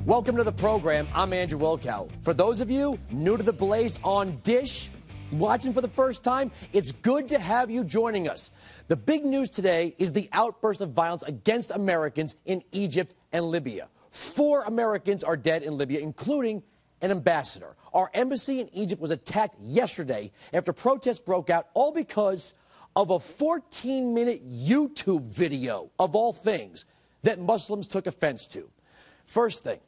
Welcome to the program. I'm Andrew Wilkow. For those of you new to the Blaze on Dish, watching for the first time, it's good to have you joining us. The big news today is the outburst of violence against Americans in Egypt and Libya. 4 Americans are dead in Libya, including an ambassador. Our embassy in Egypt was attacked yesterday after protests broke out, all because of a 14-minute YouTube video, of all things, that Muslims took offense to. First thing,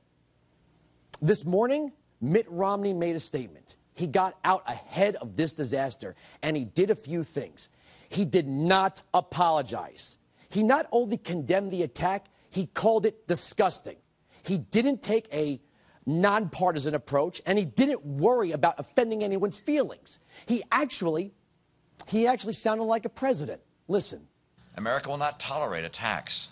this morning, Mitt Romney made a statement. He got out ahead of this disaster, and he did a few things. He did not apologize. He not only condemned the attack, he called it disgusting. He didn't take a nonpartisan approach, and he didn't worry about offending anyone's feelings. He actually sounded like a president. Listen. America will not tolerate attacks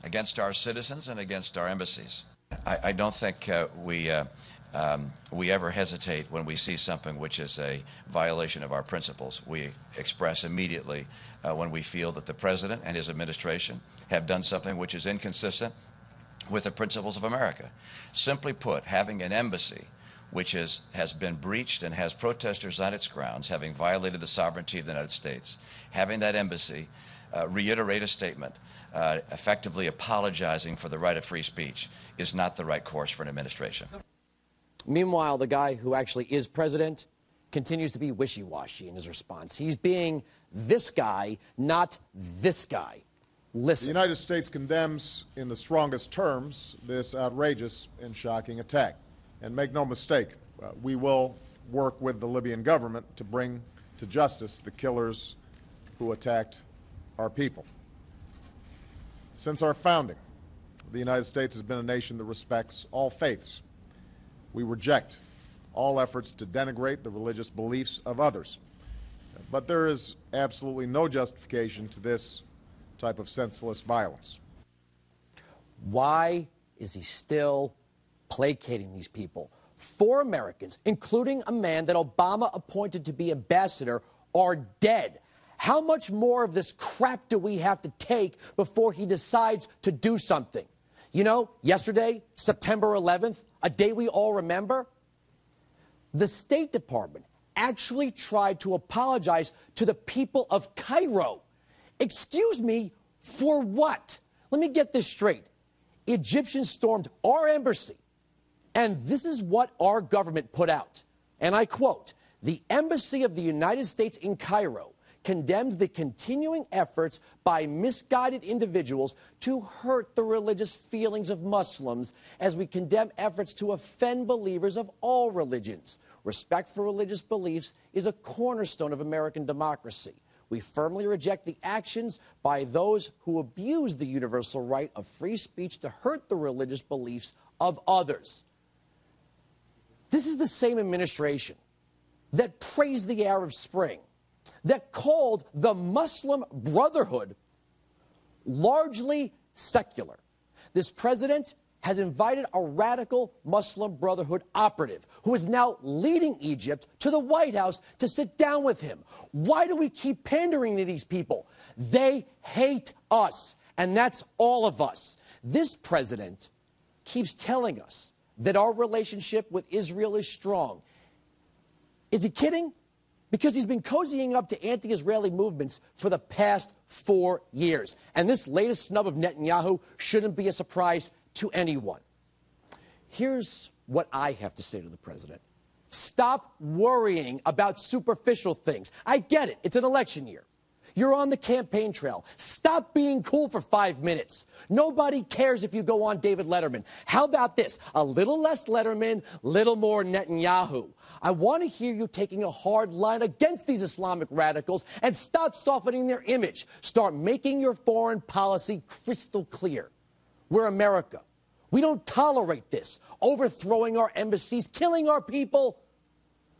against our citizens and against our embassies. I don't think we ever hesitate when we see something which is a violation of our principles. We express immediately when we feel that the president and his administration have done something which is inconsistent with the principles of America. Simply put, having an embassy which has been breached and has protesters on its grounds, having violated the sovereignty of the United States, having that embassy reiterate a statement effectively apologizing for the right of free speech is not the right course for an administration. Meanwhile, the guy who actually is president continues to be wishy-washy in his response. He's being this guy, not this guy. Listen. The United States condemns in the strongest terms this outrageous and shocking attack. And make no mistake, we will work with the Libyan government to bring to justice the killers who attacked our people. Since our founding, the United States has been a nation that respects all faiths. We reject all efforts to denigrate the religious beliefs of others. But there is absolutely no justification to this type of senseless violence. Why is he still placating these people? 4 Americans, including a man that Obama appointed to be ambassador, are dead. How much more of this crap do we have to take before he decides to do something? You know, yesterday, September 11th, a day we all remember, the State Department actually tried to apologize to the people of Cairo. Excuse me, for what? Let me get this straight. Egyptians stormed our embassy, and this is what our government put out. And I quote, "The Embassy of the United States in Cairo condemns the continuing efforts by misguided individuals to hurt the religious feelings of Muslims, as we condemn efforts to offend believers of all religions. Respect for religious beliefs is a cornerstone of American democracy. We firmly reject the actions by those who abuse the universal right of free speech to hurt the religious beliefs of others." This is the same administration that praised the Arab Spring, that called the Muslim Brotherhood largely secular. This president has invited a radical Muslim Brotherhood operative who is now leading Egypt to the White House to sit down with him. Why do we keep pandering to these people? They hate us, and that's all of us. This president keeps telling us that our relationship with Israel is strong. Is he kidding? Because he's been cozying up to anti-Israeli movements for the past 4 years. And this latest snub of Netanyahu shouldn't be a surprise to anyone. Here's what I have to say to the president. Stop worrying about superficial things. I get it. It's an election year. You're on the campaign trail. Stop being cool for 5 minutes. Nobody cares if you go on David Letterman. How about this? A little less Letterman, little more Netanyahu. I want to hear you taking a hard line against these Islamic radicals and stop softening their image. Start making your foreign policy crystal clear. We're America. We don't tolerate this. Overthrowing our embassies, killing our people.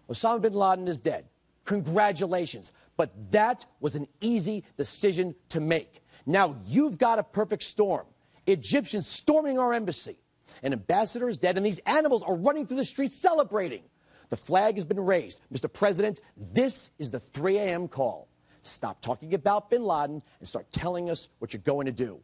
Osama bin Laden is dead. Congratulations. But that was an easy decision to make. Now you've got a perfect storm. Egyptians storming our embassy. An ambassador is dead, and these animals are running through the streets celebrating. The flag has been raised. Mr. President, this is the 3 a.m. call. Stop talking about bin Laden and start telling us what you're going to do.